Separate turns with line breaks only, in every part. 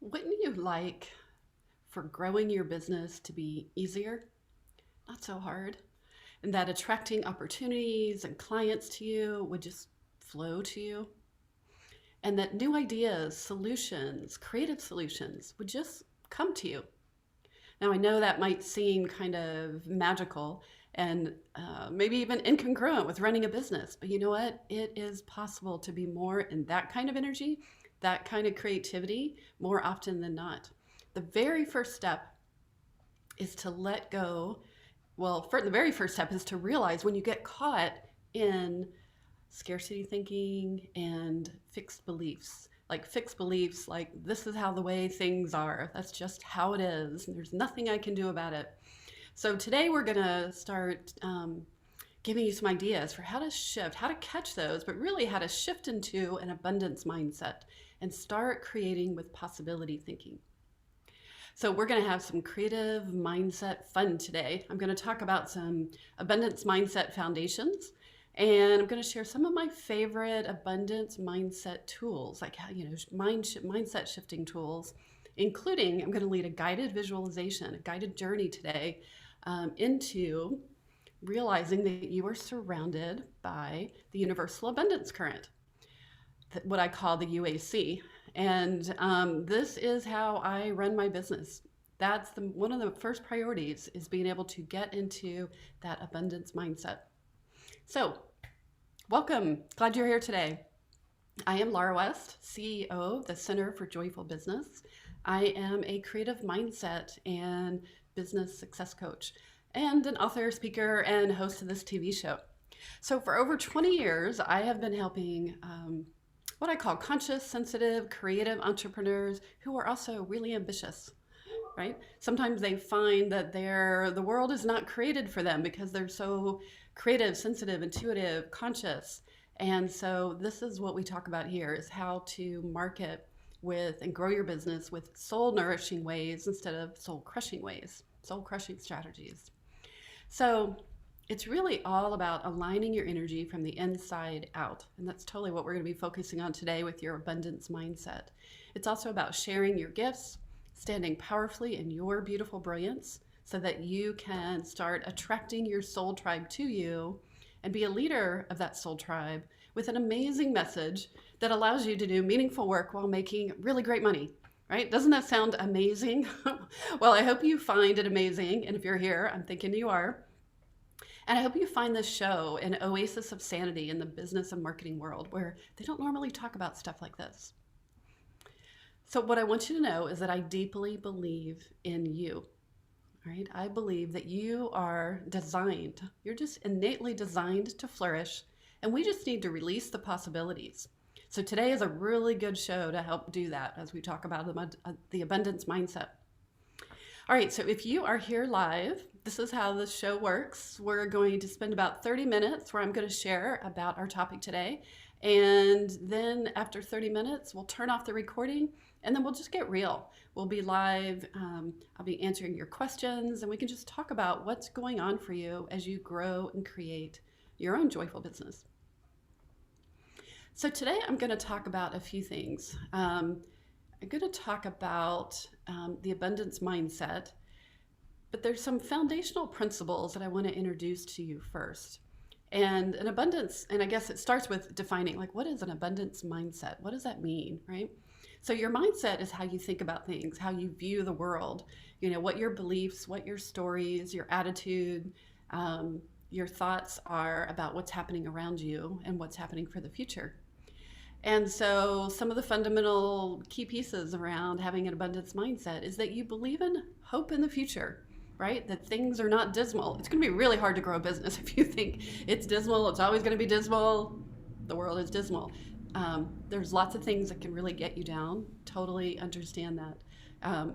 Wouldn't you like for growing your business to be easier, not so hard, and that attracting opportunities and clients to you would just flow to you? And that new ideas, solutions, creative solutions would just come to you. Now, I know that might seem kind of magical and maybe even incongruent with running a business, but you know what? It is possible to be more in that kind of energy, that kind of creativity more often than not. The very first step is to let go. Well, the very first step is to realize when you get caught in scarcity thinking and fixed beliefs. Like fixed beliefs, like this is how the way things are. That's just how it is. And there's nothing I can do about it. So today we're going to start giving you some ideas for how to shift, how to catch those, but really how to shift into an abundance mindset and start creating with possibility thinking. So we're going to have some creative mindset fun today. I'm going to talk about some abundance mindset foundations, and I'm going to share some of my favorite abundance mindset tools, like how, mindset shifting tools, including I'm going to lead a guided visualization, a guided journey today into realizing that you are surrounded by the universal abundance current, what I call the UAC. And this is how I run my business. That's one of the first priorities, is being able to get into that abundance mindset. So welcome. Glad you're here today. I am Laura West, CEO of the Center for Joyful Business. I am a creative mindset and business success coach and an author, speaker, and host of this TV show. So for over 20 years, I have been helping what I call conscious, sensitive, creative entrepreneurs who are also really ambitious, right? Sometimes they find that the world is not created for them because they're so creative, sensitive, intuitive, conscious. And so this is what we talk about here, is how to market with and grow your business with soul nourishing ways instead of soul crushing ways, soul crushing strategies. So it's really all about aligning your energy from the inside out. And that's totally what we're going to be focusing on today with your abundance mindset. It's also about sharing your gifts, standing powerfully in your beautiful brilliance so that you can start attracting your soul tribe to you and be a leader of that soul tribe with an amazing message that allows you to do meaningful work while making really great money. Right? Doesn't that sound amazing? Well, I hope you find it amazing. And if you're here, I'm thinking you are. And I hope you find this show an oasis of sanity in the business and marketing world where they don't normally talk about stuff like this. So what I want you to know is that I deeply believe in you. Right? I believe that you are designed, you're just innately designed to flourish, and we just need to release the possibilities. So today is a really good show to help do that as we talk about the abundance mindset. All right, so if you are here live, this is how this show works. We're going to spend about 30 minutes where I'm going to share about our topic today. And then after 30 minutes, we'll turn off the recording and then we'll just get real. We'll be live. I'll be answering your questions and we can just talk about what's going on for you as you grow and create your own joyful business. So today I'm going to talk about a few things. I'm going to talk about the abundance mindset, but there's some foundational principles that I want to introduce to you first. And an abundance, and I guess it starts with defining, like, what is an abundance mindset? What does that mean, right? So your mindset is how you think about things, how you view the world, what your beliefs, what your stories, your attitude, your thoughts are about what's happening around you and what's happening for the future. And so some of the fundamental key pieces around having an abundance mindset is that you believe in hope in the future, right? That things are not dismal. It's going to be really hard to grow a business if you think it's dismal, it's always going to be dismal, the world is dismal. There's lots of things that can really get you down. Totally understand that.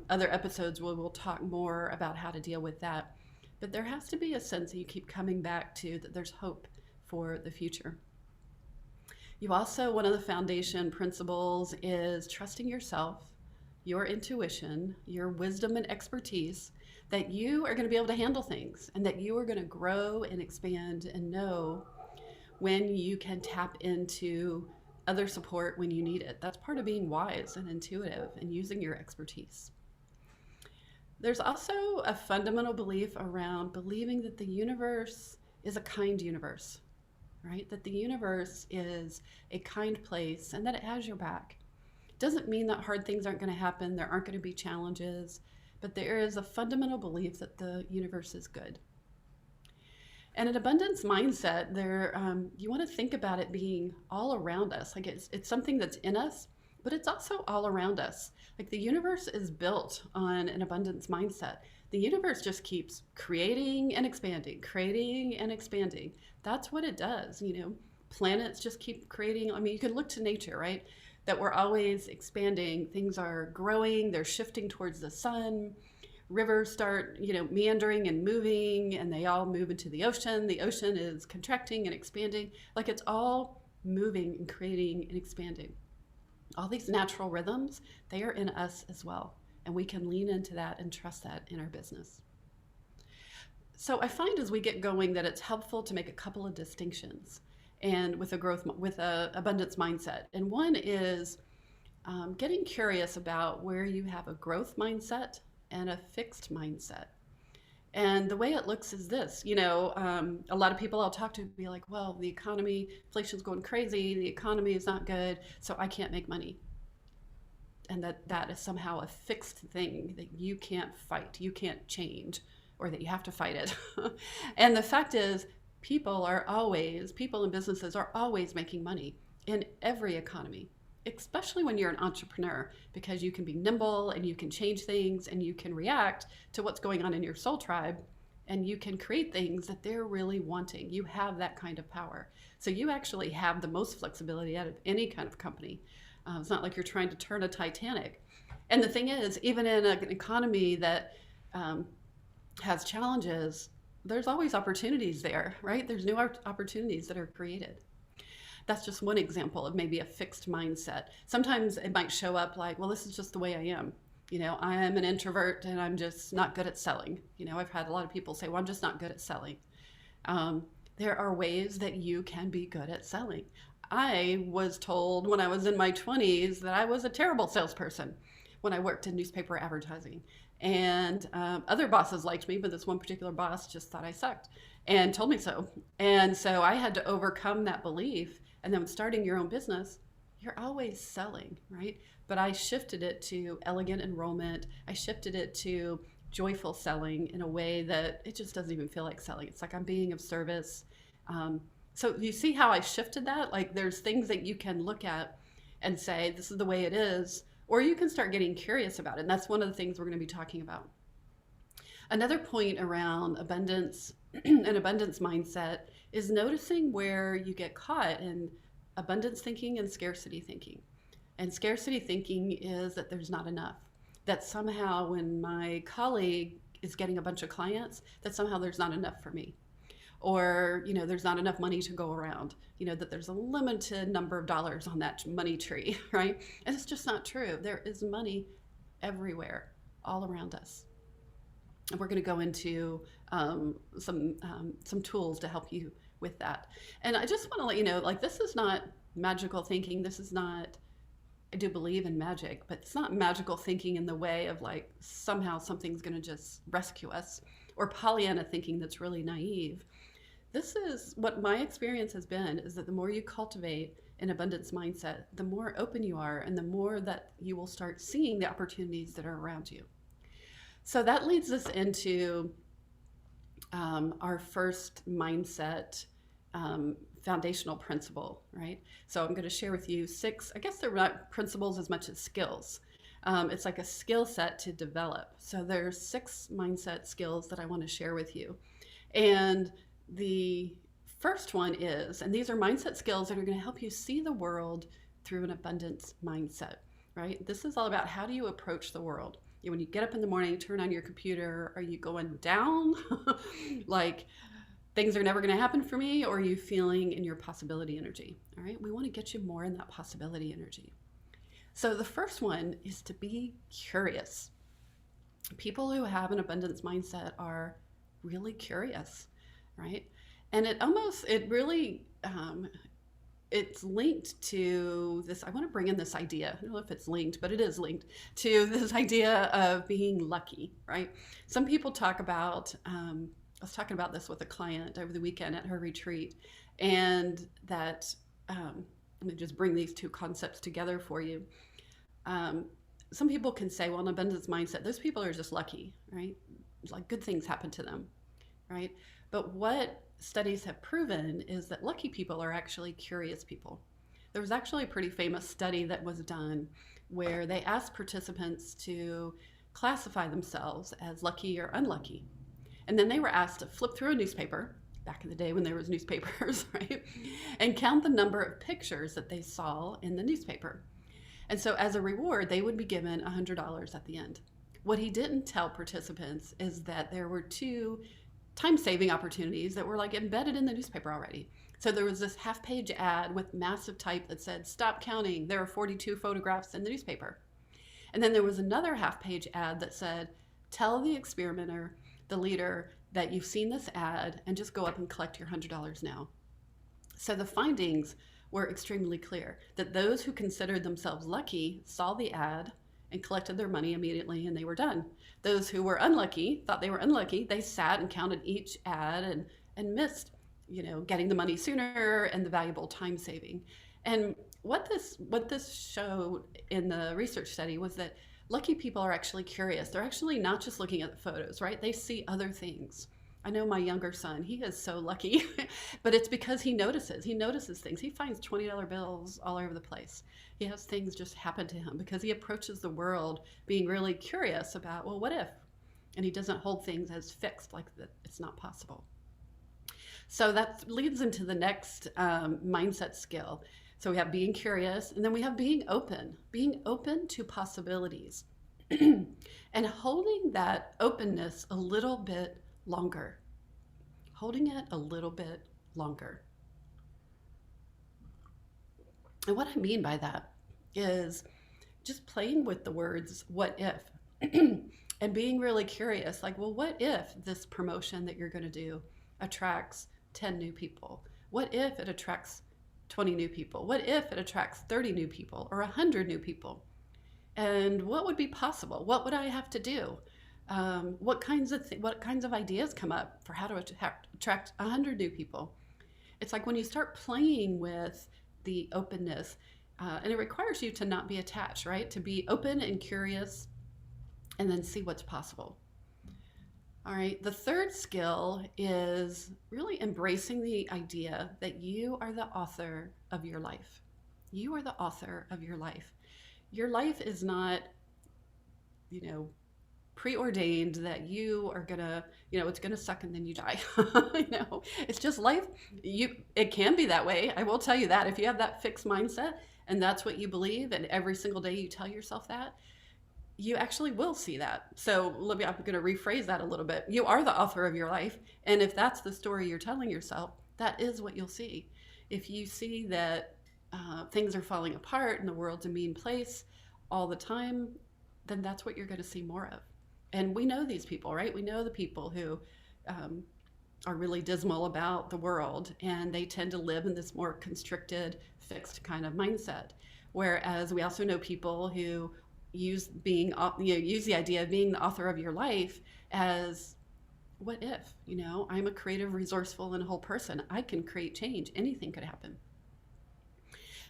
Other episodes we'll talk more about how to deal with that. But there has to be a sense that you keep coming back to, that there's hope for the future. You also, one of the foundation principles is trusting yourself, your intuition, your wisdom and expertise, that you are going to be able to handle things and that you are going to grow and expand and know when you can tap into other support when you need it. That's part of being wise and intuitive and using your expertise. There's also a fundamental belief around believing that the universe is a kind universe, right? That the universe is a kind place and that it has your back. Doesn't mean that hard things aren't going to happen, there aren't going to be challenges, but there is a fundamental belief that the universe is good. And an abundance mindset, you want to think about it being all around us. Like it's something that's in us, but it's also all around us. Like the universe is built on an abundance mindset. The universe just keeps creating and expanding, creating and expanding. That's what it does. Planets just keep creating. I mean, you can look to nature, right? That we're always expanding. Things are growing, they're shifting towards the sun. Rivers start, meandering and moving, and they all move into the ocean. The ocean is contracting and expanding. Like it's all moving and creating and expanding. All these natural rhythms, they are in us as well. And we can lean into that and trust that in our business. So I find as we get going that it's helpful to make a couple of distinctions and with a abundance mindset. And one is getting curious about where you have a growth mindset and a fixed mindset. And the way it looks is this, a lot of people I'll talk to be like, well, the economy, inflation's going crazy, the economy is not good, so I can't make money. And that is somehow a fixed thing that you can't fight, you can't change, or that you have to fight it. And the fact is, people and businesses are always making money in every economy, especially when you're an entrepreneur, because you can be nimble and you can change things and you can react to what's going on in your soul tribe and you can create things that they're really wanting. You have that kind of power. So you actually have the most flexibility out of any kind of company. It's not like you're trying to turn a Titanic. And the thing is, even in an economy that has challenges, there's always opportunities there, right? There's new opportunities that are created. That's just one example of maybe a fixed mindset. Sometimes it might show up like, well, this is just the way I am. I am an introvert and I'm just not good at selling. I've had a lot of people say, well, I'm just not good at selling. There are ways that you can be good at selling. I was told when I was in my 20s that I was a terrible salesperson when I worked in newspaper advertising. And other bosses liked me, but this one particular boss just thought I sucked and told me so. And so I had to overcome that belief. And then when starting your own business, you're always selling, right? But I shifted it to elegant enrollment. I shifted it to joyful selling in a way that it just doesn't even feel like selling. It's like I'm being of service. So you see how I shifted that? Like there's things that you can look at and say, this is the way it is, or you can start getting curious about it. And that's one of the things we're going to be talking about. Another point around abundance and abundance mindset is noticing where you get caught in abundance thinking and scarcity thinking. And scarcity thinking is that there's not enough. That somehow when my colleague is getting a bunch of clients, that somehow there's not enough for me. Or, there's not enough money to go around, that there's a limited number of dollars on that money tree, right? And it's just not true. There is money everywhere, all around us. And we're going to go into some tools to help you with that. And I just want to let you know, like, this is not magical thinking. This is not, I do believe in magic, but it's not magical thinking in the way of like somehow something's going to just rescue us, or Pollyanna thinking that's really naive. This is what my experience has been, is that the more you cultivate an abundance mindset, the more open you are and the more that you will start seeing the opportunities that are around you. So that leads us into our first mindset foundational principle, right? So I'm going to share with you 6, I guess they're not principles as much as skills. It's like a skill set to develop. So there's 6 mindset skills that I want to share with you. And the first one is, and these are mindset skills that are going to help you see the world through an abundance mindset, right? This is all about how do you approach the world. When you get up in the morning, turn on your computer, are you going down? Like things are never going to happen for me? Or are you feeling in your possibility energy? All right, we want to get you more in that possibility energy. So the first one is to be curious. People who have an abundance mindset are really curious, right? And it really it's linked to this. I want to bring in this idea. I don't know if it's linked, but it is linked to this idea of being lucky, right? Some people talk about, I was talking about this with a client over the weekend at her retreat, and that, let me just bring these two concepts together for you. Some people can say, well, an abundance mindset, those people are just lucky, right? Like good things happen to them, right? But what studies have proven is that lucky people are actually curious people. There was actually a pretty famous study that was done where they asked participants to classify themselves as lucky or unlucky. And then they were asked to flip through a newspaper, back in the day when there was newspapers, right? And count the number of pictures that they saw in the newspaper. And so as a reward, they would be given $100 at the end. What he didn't tell participants is that there were two time-saving opportunities that were like embedded in the newspaper already. So there was this half-page ad with massive type that said, "Stop counting, there are 42 photographs in the newspaper." And then there was another half-page ad that said, "Tell the experimenter, the leader, that you've seen this ad and just go up and collect your $100 now." So the findings were extremely clear that those who considered themselves lucky saw the ad and collected their money immediately, and they were done. Those who were unlucky, thought they were unlucky, they sat and counted each ad and missed, getting the money sooner and the valuable time saving. And what this showed in the research study was that lucky people are actually curious. They're actually not just looking at the photos, right? They see other things. I know my younger son, he is so lucky, but it's because he notices things. He finds $20 bills all over the place. He has things just happen to him because he approaches the world being really curious about, well, what if? And he doesn't hold things as fixed, like that it's not possible. So that leads into the next mindset skill. So we have being curious, and then we have being open to possibilities and holding that openness a little bit longer, holding it a little bit longer. And what I mean by that is just playing with the words, what if? And being really curious, like, well, what if this promotion that you're going to do attracts 10 new people? What if it attracts 20 new people? What if it attracts 30 new people or 100 new people? And what would be possible? What would I have to do? What kinds of ideas come up for how to attract 100 new people? It's like when you start playing with the openness, and it requires you to not be attached, right? To be open and curious, and then see what's possible. All right, the third skill is really embracing the idea that you are the author of your life. You are the author of your life. Your life is not, preordained that you are gonna, it's gonna suck and then you die. It's just life. It can be that way. I will tell you that if you have that fixed mindset and that's what you believe, and every single day you tell yourself that, you actually will see that. So I'm going to rephrase that a little bit. You are the author of your life. And if that's the story you're telling yourself, that is what you'll see. If you see that things are falling apart and the world's a mean place all the time, then that's what you're going to see more of. And we know these people, right? We know the people who are really dismal about the world, and they tend to live in this more constricted, fixed kind of mindset. Whereas we also know people who use the idea of being the author of your life as, what if? I'm a creative, resourceful, and whole person. I can create change. Anything could happen.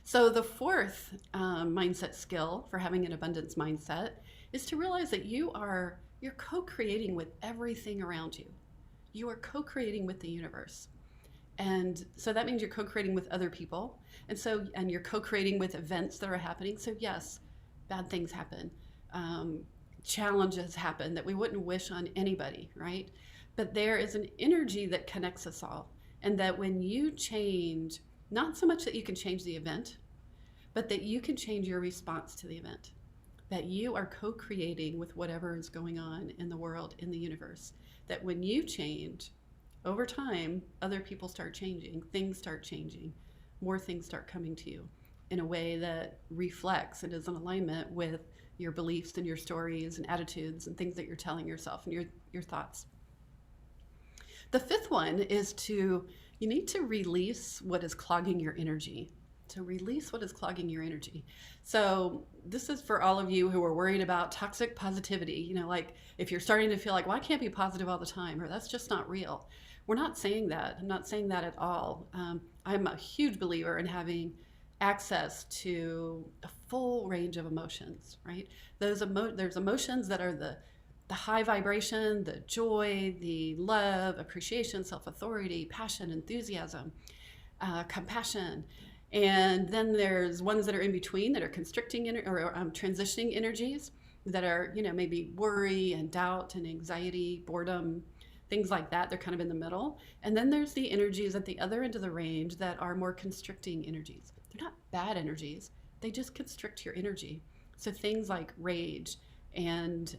So the fourth mindset skill for having an abundance mindset is to realize that you're co-creating with everything around you. You are co-creating with the universe. And so that means you're co-creating with other people. And you're co-creating with events that are happening. So yes, bad things happen. Challenges happen that we wouldn't wish on anybody, right? But there is an energy that connects us all. And that when you change, not so much that you can change the event, but that you can change your response to the event. That you are co-creating with whatever is going on in the world, in the universe. That when you change, over time, other people start changing, things start changing, more things start coming to you in a way that reflects and is in alignment with your beliefs and your stories and attitudes and things that you're telling yourself and your thoughts. The fifth one is you need to release what is clogging your energy. to release what is clogging your energy. So this is for all of you who are worried about toxic positivity. Like if you're starting to feel like, well, I can't be positive all the time, or that's just not real. We're not saying that. I'm not saying that at all. I'm a huge believer in having access to a full range of emotions, right? There's emotions that are the high vibration, the joy, the love, appreciation, self-authority, passion, enthusiasm, compassion. And then there's ones that are in between that are constricting or transitioning energies that are, maybe worry and doubt and anxiety, boredom, things like that. They're kind of in the middle. And then there's the energies at the other end of the range that are more constricting energies. They're not bad energies, they just constrict your energy. So things like rage and,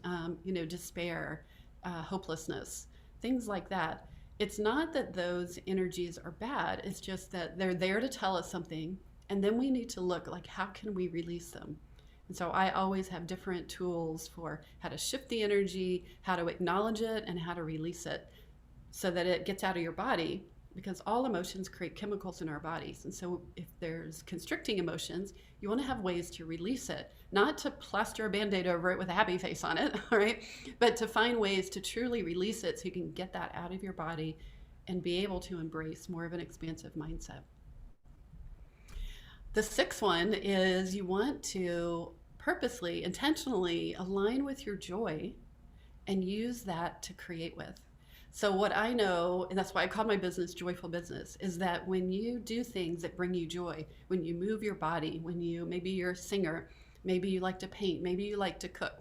despair, hopelessness, things like that. It's not that those energies are bad, it's just that they're there to tell us something, and then we need to look like, how can we release them? And so I always have different tools for how to shift the energy, how to acknowledge it, and how to release it so that it gets out of your body, because all emotions create chemicals in our bodies. And so if there's constricting emotions, you want to have ways to release it, not to plaster a Band-Aid over it with a happy face on it, all right? But to find ways to truly release it so you can get that out of your body and be able to embrace more of an expansive mindset. The sixth one is you want to purposely, intentionally align with your joy and use that to create with. So what I know, and that's why I call my business Joyful Business, is that when you do things that bring you joy, when you move your body, maybe you're a singer, maybe you like to paint, maybe you like to cook,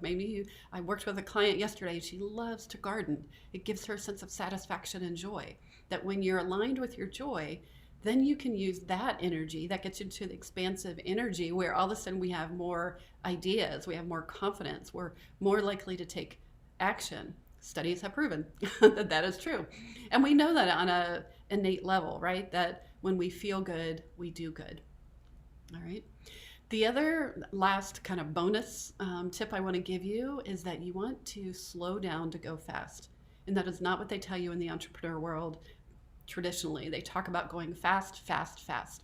I worked with a client yesterday, she loves to garden. It gives her a sense of satisfaction and joy. That when you're aligned with your joy, then you can use that energy, that gets into the expansive energy where all of a sudden we have more ideas, we have more confidence, we're more likely to take action. Studies have proven that that is true. And we know that on an innate level, right? That when we feel good, we do good. All right. The other last kind of bonus tip I want to give you is that you want to slow down to go fast. And that is not what they tell you in the entrepreneur world traditionally. They talk about going fast, fast, fast.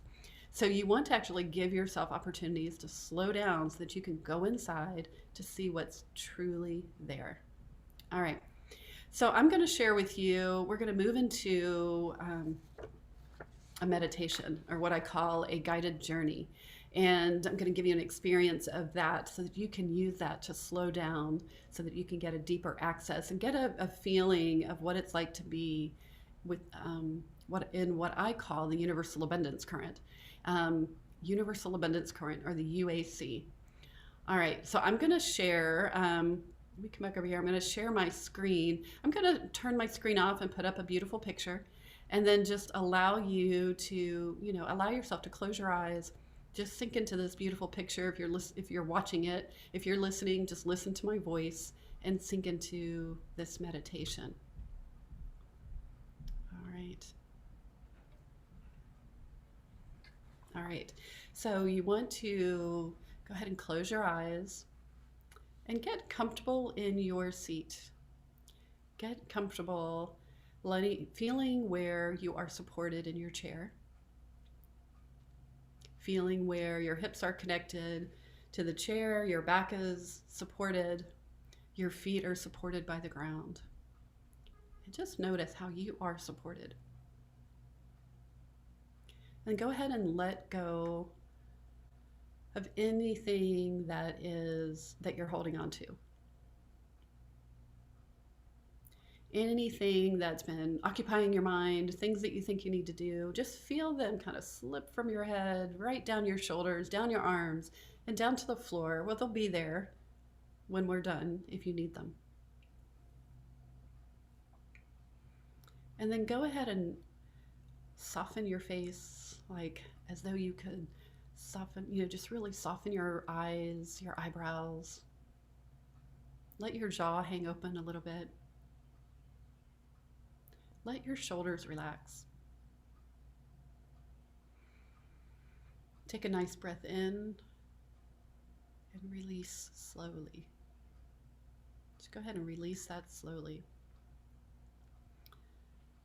So you want to actually give yourself opportunities to slow down so that you can go inside to see what's truly there. All right. So I'm going to share with you, we're going to move into a meditation, or what I call a guided journey. And I'm going to give you an experience of that so that you can use that to slow down so that you can get a deeper access and get a feeling of what it's like to be with what I call the Universal Abundance Current. Universal Abundance Current, or the UAC. All right, so I'm going to share, let me come back over here. I'm going to share my screen. I'm going to turn my screen off and put up a beautiful picture, and then just allow you to, allow yourself to close your eyes. Just sink into this beautiful picture. If you're watching it, if you're listening, just listen to my voice and sink into this meditation. All right. All right. So you want to go ahead and close your eyes and get comfortable in your seat. Get comfortable, feeling where you are supported in your chair. Feeling where your hips are connected to the chair, your back is supported, your feet are supported by the ground. And just notice how you are supported. And go ahead and let go of anything that you're holding on to. Anything that's been occupying your mind, things that you think you need to do, just feel them kind of slip from your head, right down your shoulders, down your arms, and down to the floor. Well, they'll be there when we're done if you need them. And then go ahead and soften your face, like as though you could soften, just really soften your eyes, your eyebrows. Let your jaw hang open a little bit. Let your shoulders relax. Take a nice breath in and release slowly. Just go ahead and release that slowly.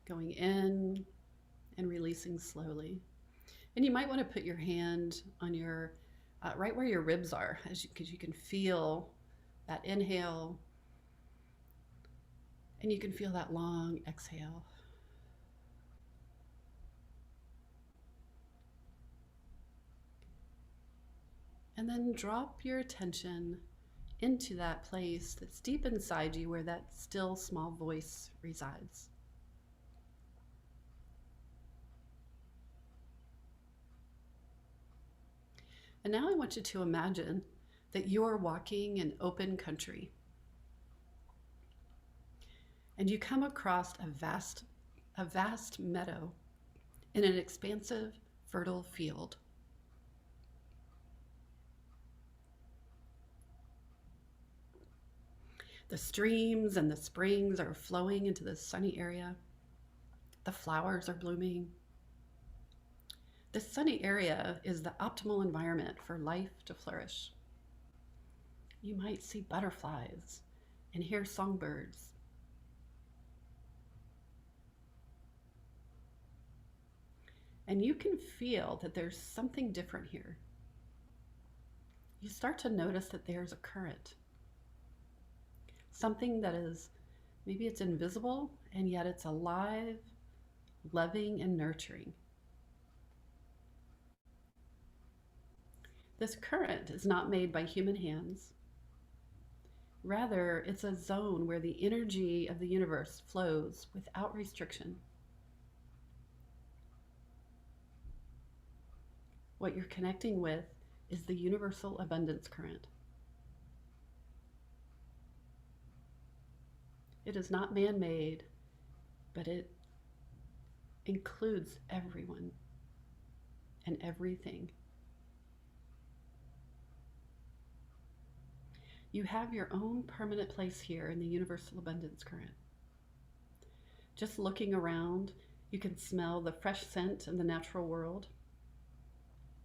Going in and releasing slowly. And you might want to put your hand on your right where your ribs are, because you can feel that inhale and you can feel that long exhale. And then drop your attention into that place that's deep inside you where that still small voice resides. And now I want you to imagine that you're walking in open country and you come across a vast meadow in an expansive, fertile field. The streams and the springs are flowing into this sunny area. The flowers are blooming. This sunny area is the optimal environment for life to flourish. You might see butterflies and hear songbirds. And you can feel that there's something different here. You start to notice that there's a current. Something that is, maybe it's invisible, and yet it's alive, loving, and nurturing. This current is not made by human hands. Rather, it's a zone where the energy of the universe flows without restriction. What you're connecting with is the universal abundance current. It is not man-made, but it includes everyone and everything. You have your own permanent place here in the universal abundance current. Just looking around, you can smell the fresh scent of the natural world.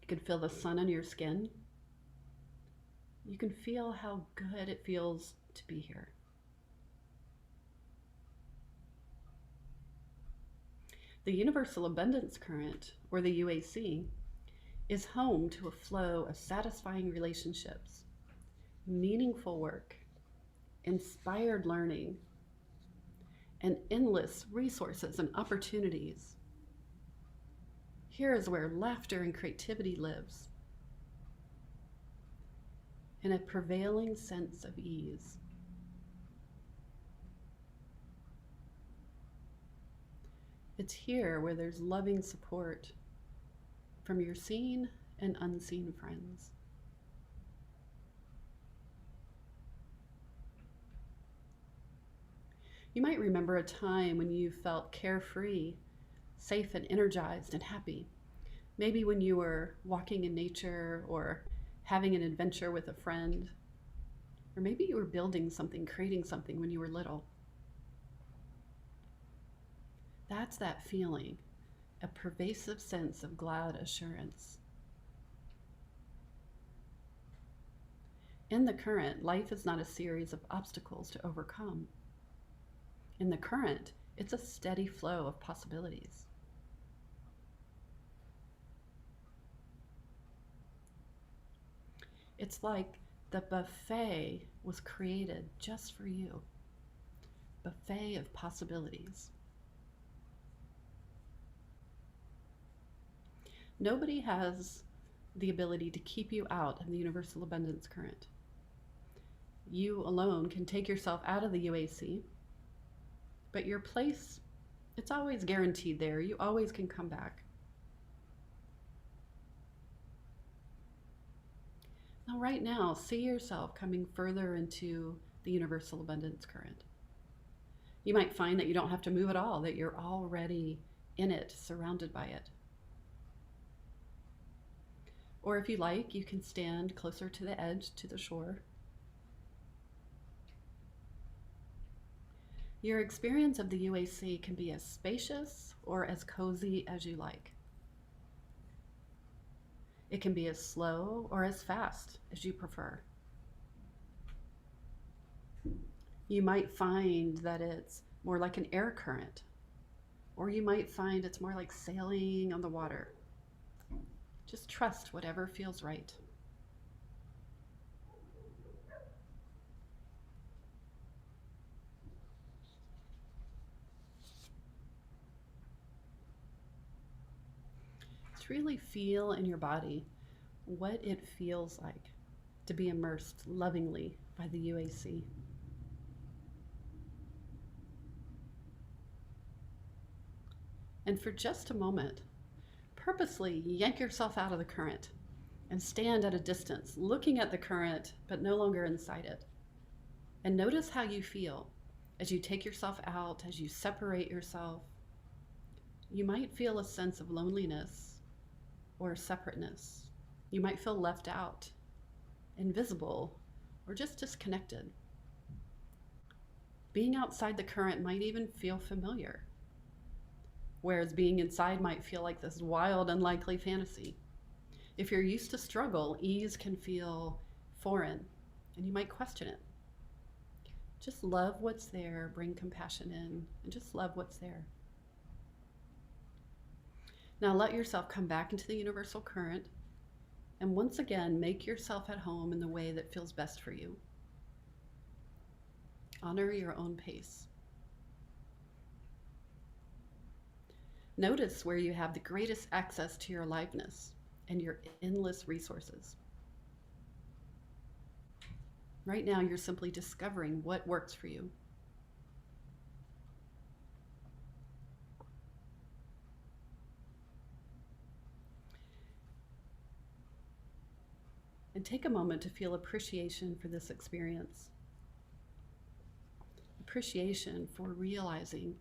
You can feel the sun on your skin. You can feel how good it feels to be here. The universal abundance current, or the UAC, is home to a flow of satisfying relationships, meaningful work, inspired learning, and endless resources and opportunities. Here is where laughter and creativity lives, in a prevailing sense of ease. It's here where there's loving support from your seen and unseen friends. You might remember a time when you felt carefree, safe and energized and happy. Maybe when you were walking in nature or having an adventure with a friend, or maybe you were building something, creating something when you were little. That's that feeling, a pervasive sense of glad assurance. In the current, life is not a series of obstacles to overcome. In the current, it's a steady flow of possibilities. It's like the buffet was created just for you. Buffet of possibilities. Nobody has the ability to keep you out of the universal abundance current. You alone can take yourself out of the UAC, but your place, it's always guaranteed there. You always can come back. Now, right now, see yourself coming further into the universal abundance current. You might find that you don't have to move at all, that you're already in it, surrounded by it. Or if you like, you can stand closer to the edge, to the shore. Your experience of the UAC can be as spacious or as cozy as you like. It can be as slow or as fast as you prefer. You might find that it's more like an air current, or you might find it's more like sailing on the water. Just trust whatever feels right. Just really feel in your body what it feels like to be immersed lovingly by the UAC. And for just a moment, purposely yank yourself out of the current and stand at a distance, looking at the current, but no longer inside it. And notice how you feel as you take yourself out, as you separate yourself. You might feel a sense of loneliness or separateness. You might feel left out, invisible, or just disconnected. Being outside the current might even feel familiar, whereas being inside might feel like this wild, unlikely fantasy. If you're used to struggle, ease can feel foreign, and you might question it. Just love what's there, bring compassion in, and just love what's there. Now let yourself come back into the universal current, and once again, make yourself at home in the way that feels best for you. Honor your own pace. Notice where you have the greatest access to your aliveness and your endless resources. Right now, you're simply discovering what works for you. And take a moment to feel appreciation for this experience. Appreciation for realizing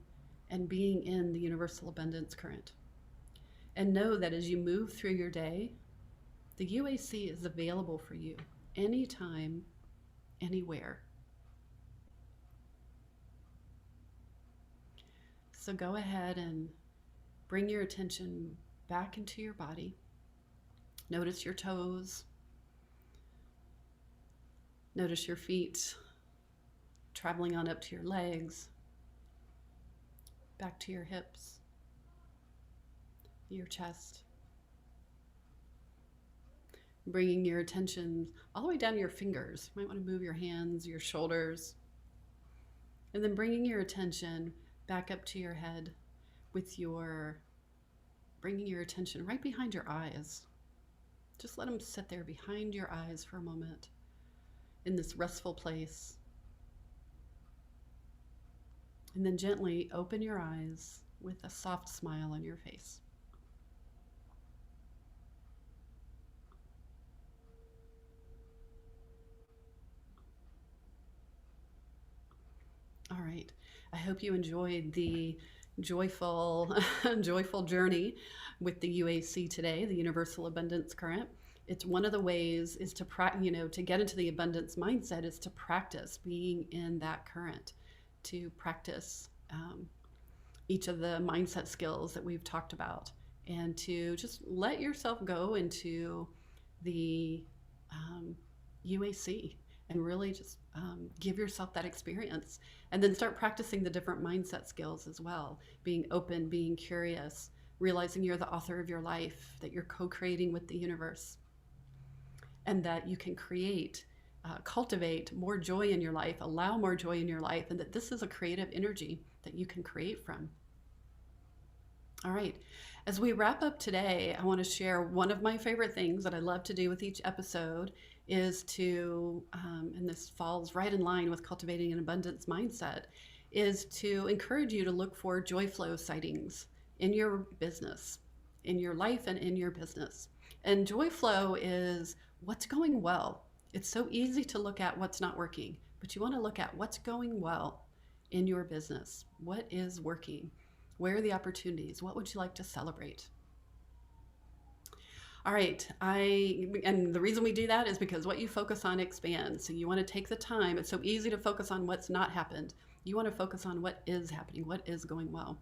and being in the universal abundance current. And know that as you move through your day, the UAC is available for you anytime, anywhere. So go ahead and bring your attention back into your body. Notice your toes. Notice your feet traveling on up to your legs, back to your hips, your chest. Bringing your attention all the way down to your fingers. You might want to move your hands, your shoulders. And then bringing your attention back up to your head bringing your attention right behind your eyes. Just let them sit there behind your eyes for a moment in this restful place. And then gently open your eyes with a soft smile on your face. All right. I hope you enjoyed the joyful journey with the UAC today, the Universal Abundance Current. It's one of the ways is to to get into the abundance mindset is to practice being in that current, to practice each of the mindset skills that we've talked about, and to just let yourself go into the UAC and really just give yourself that experience, and then start practicing the different mindset skills as well. Being open, being curious, realizing you're the author of your life, that you're co-creating with the universe, and that you can cultivate more joy in your life, allow more joy in your life, and that this is a creative energy that you can create from. All right, as we wrap up today, I want to share one of my favorite things that I love to do with each episode is to, and this falls right in line with cultivating an abundance mindset, is to encourage you to look for joy flow sightings in your business, in your life and in your business. And joy flow is what's going well. It's so easy to look at what's not working, but you want to look at what's going well in your business. What is working? Where are the opportunities? What would you like to celebrate? All right, and the reason we do that is because what you focus on expands. So you want to take the time. It's so easy to focus on what's not happened. You want to focus on what is happening, what is going well.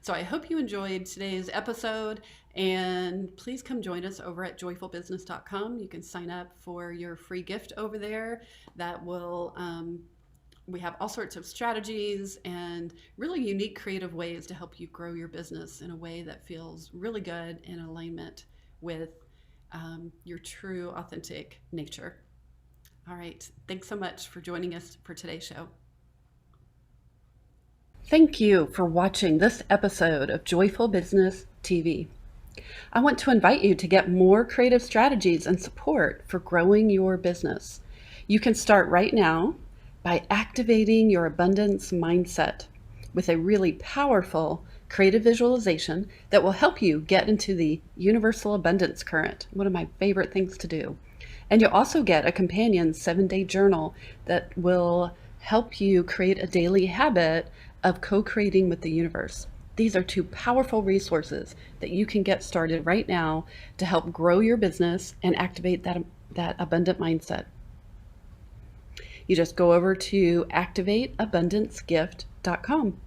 So I hope you enjoyed today's episode, and please come join us over at joyfulbusiness.com. You can sign up for your free gift over there that will, we have all sorts of strategies and really unique creative ways to help you grow your business in a way that feels really good in alignment with your true, authentic nature. All right. Thanks so much for joining us for today's show. Thank you for watching this episode of Joyful Business TV. I want to invite you to get more creative strategies and support for growing your business. You can start right now by activating your abundance mindset with a really powerful creative visualization that will help you get into the universal abundance current, one of my favorite things to do. And you'll also get a companion 7-day journal that will help you create a daily habit of co-creating with the universe. These are two powerful resources that you can get started right now to help grow your business and activate that abundant mindset. You just go over to activateabundancegift.com.